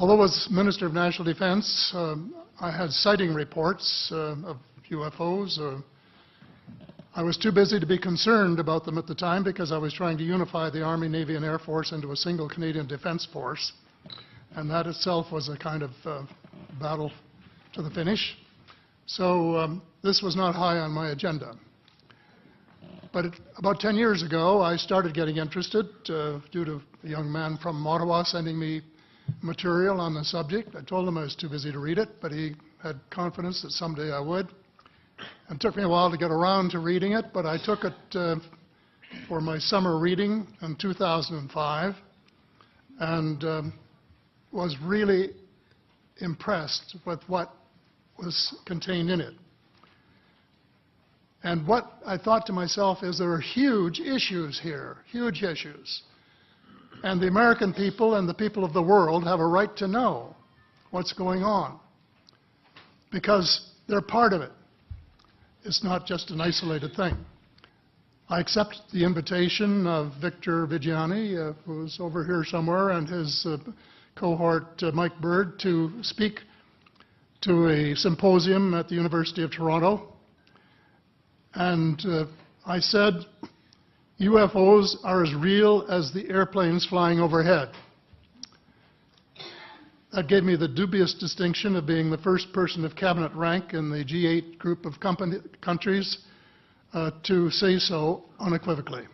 Although as Minister of National Defense, I had sighting reports of UFOs. I was too busy to be concerned about them at the time because I was trying to unify the Army, Navy, and Air Force into a single Canadian Defence Force. And that itself was a kind of battle to the finish. So this was not high on my agenda. But about 10 years ago, I started getting interested due to a young man from Ottawa sending me material on the subject. I told him I was too busy to read it, but he had confidence that someday I would. It took me a while to get around to reading it, but I took it for my summer reading in 2005 and was really impressed with what was contained in it. And what I thought to myself is there are huge issues here, huge issues. And the American people and the people of the world have a right to know what's going on because they're part of it. It's not just an isolated thing. I accept the invitation of Victor Vigiani, who's over here somewhere, and his cohort, Mike Bird, to speak to a symposium at the University of Toronto. And I said, UFOs are as real as the airplanes flying overhead. That gave me the dubious distinction of being the first person of cabinet rank in the G8 group of countries to say so unequivocally.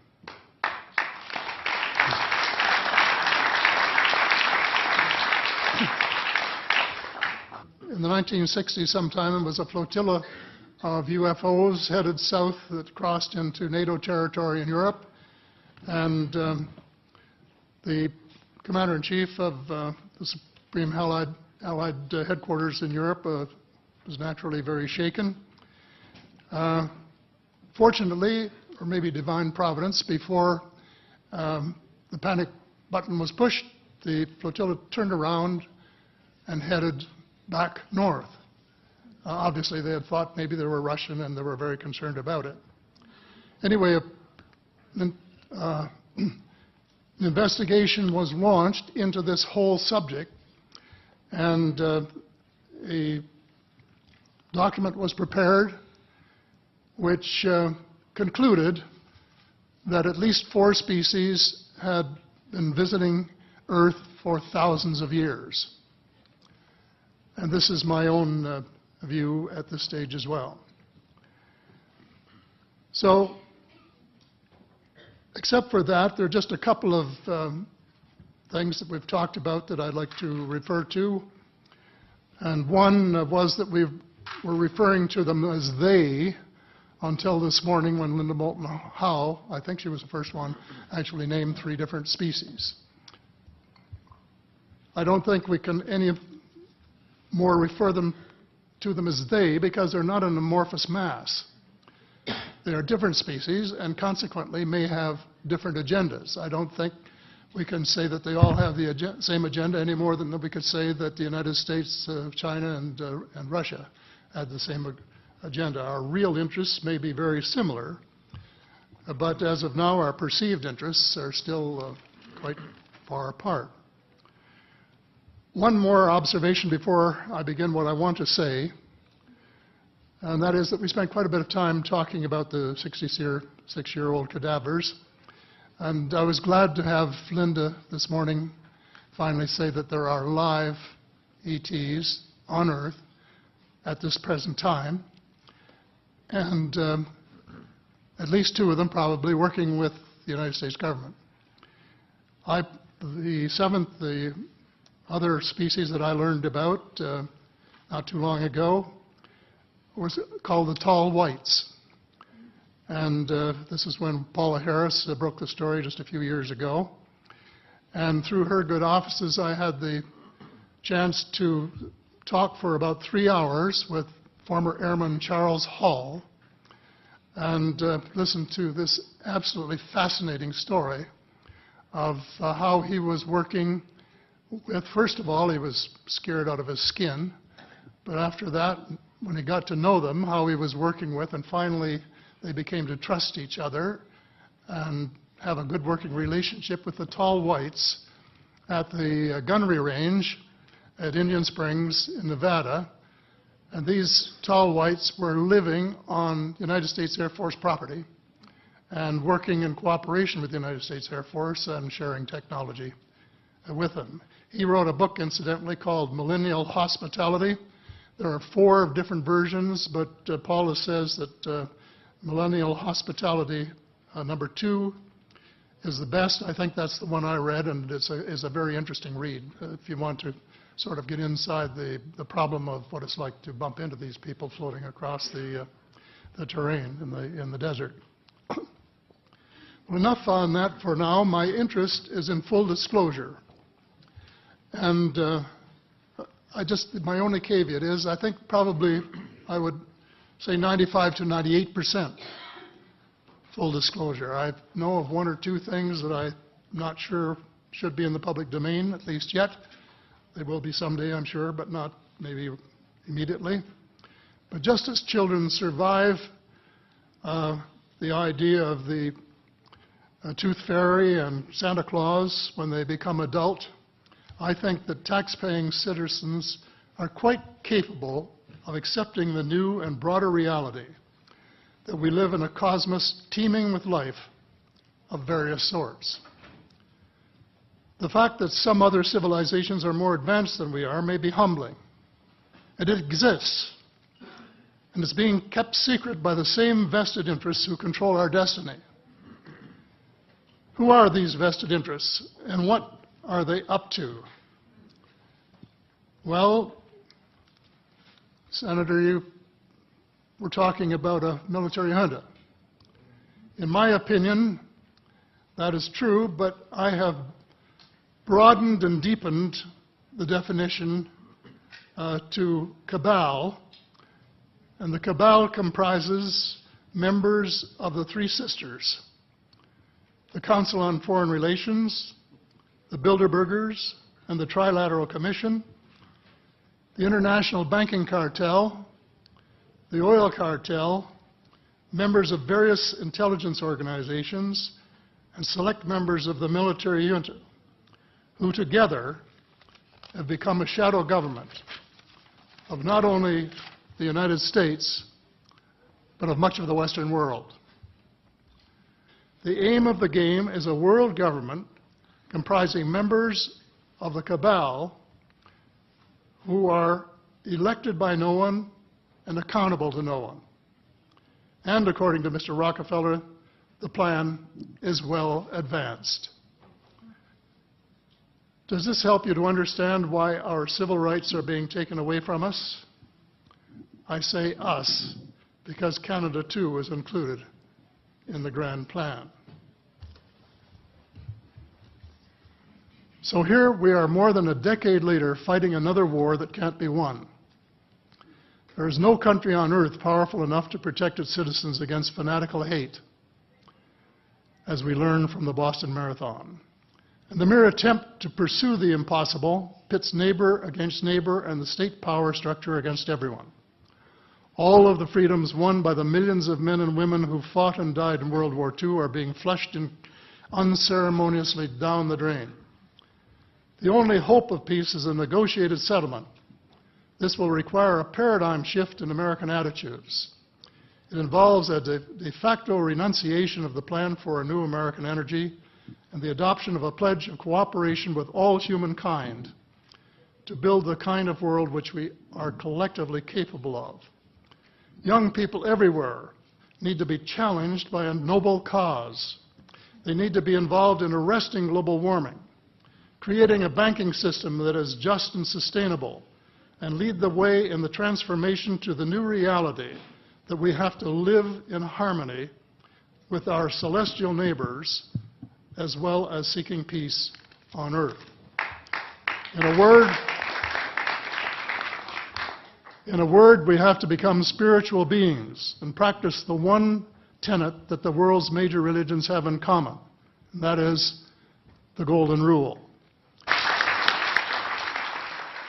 In the 1960s sometime, it was a flotilla of UFOs headed south that crossed into NATO territory in Europe. And the Commander-in-Chief of the Supreme Allied Headquarters in Europe was naturally very shaken. Fortunately, or maybe divine providence, before the panic button was pushed, the flotilla turned around and headed back north. Obviously, they had thought maybe they were Russian, and they were very concerned about it. Anyway, an investigation was launched into this whole subject, and a document was prepared which concluded that at least 4 species had been visiting Earth for thousands of years. And this is my own view at this stage as well. So, except for that, there are just a couple of things that we've talked about that I'd like to refer to. And one was that we were referring to them as they until this morning when Linda Moulton Howe, I think she was the first one, actually named 3 different species. I don't think we can any more refer to them as they because they're not an amorphous mass. They are different species and consequently may have different agendas. I don't think we can say that they all have the same agenda any more than we could say that the United States, China, and Russia had the same agenda. Our real interests may be very similar, but as of now, our perceived interests are still quite far apart. One more observation before I begin what I want to say, and that is that we spent quite a bit of time talking about the 66-year-old cadavers, and I was glad to have Linda this morning finally say that there are live ETs on Earth at this present time, and at least 2 of them probably working with the United States government. The other species that I learned about not too long ago was called the tall whites. And this is when Paula Harris broke the story just a few years ago. And through her good offices, I had the chance to talk for about 3 hours with former Airman Charles Hall and listen to this absolutely fascinating story of how he was working with, first of all, he was scared out of his skin, but after that, when he got to know them, how he was working with, and finally they became to trust each other and have a good working relationship with the tall whites at the gunnery range at Indian Springs in Nevada, and these tall whites were living on United States Air Force property and working in cooperation with the United States Air Force and sharing technology with them. He wrote a book, incidentally, called Millennial Hospitality. There are 4 different versions, but Paula says that Millennial Hospitality number 2 is the best. I think that's the one I read, and it's a very interesting read if you want to sort of get inside the problem of what it's like to bump into these people floating across the terrain in the desert. Well, enough on that for now. My interest is in full disclosure. And my only caveat is I think probably I would say 95 to 98% full disclosure. I know of 1 or 2 things that I'm not sure should be in the public domain, at least yet. They will be someday, I'm sure, but not maybe immediately. But just as children survive the idea of the Tooth Fairy and Santa Claus when they become adult, I think that tax-paying citizens are quite capable of accepting the new and broader reality that we live in a cosmos teeming with life of various sorts. The fact that some other civilizations are more advanced than we are may be humbling. It exists, and it's being kept secret by the same vested interests who control our destiny. Who are these vested interests, and what are they up to? Well, Senator, you were talking about a military junta. In my opinion, that is true, but I have broadened and deepened the definition to cabal, and the cabal comprises members of the 3 sisters: the Council on Foreign Relations, the Bilderbergers, and the Trilateral Commission, the International Banking Cartel, the Oil Cartel, members of various intelligence organizations, and select members of the military junta, who together have become a shadow government of not only the United States, but of much of the Western world. The aim of the game is a world government comprising members of the cabal who are elected by no one and accountable to no one. And according to Mr. Rockefeller, the plan is well advanced. Does this help you to understand why our civil rights are being taken away from us? I say us, because Canada too is included in the grand plan. So here we are more than a decade later fighting another war that can't be won. There is no country on earth powerful enough to protect its citizens against fanatical hate, as we learned from the Boston Marathon. And the mere attempt to pursue the impossible pits neighbor against neighbor and the state power structure against everyone. All of the freedoms won by the millions of men and women who fought and died in World War II are being flushed unceremoniously down the drain. The only hope of peace is a negotiated settlement. This will require a paradigm shift in American attitudes. It involves a de facto renunciation of the plan for a new American energy and the adoption of a pledge of cooperation with all humankind to build the kind of world which we are collectively capable of. Young people everywhere need to be challenged by a noble cause. They need to be involved in arresting global warming, creating a banking system that is just and sustainable, and lead the way in the transformation to the new reality that we have to live in harmony with our celestial neighbors, as well as seeking peace on earth. In a word, we have to become spiritual beings and practice the one tenet that the world's major religions have in common, and that is the Golden Rule.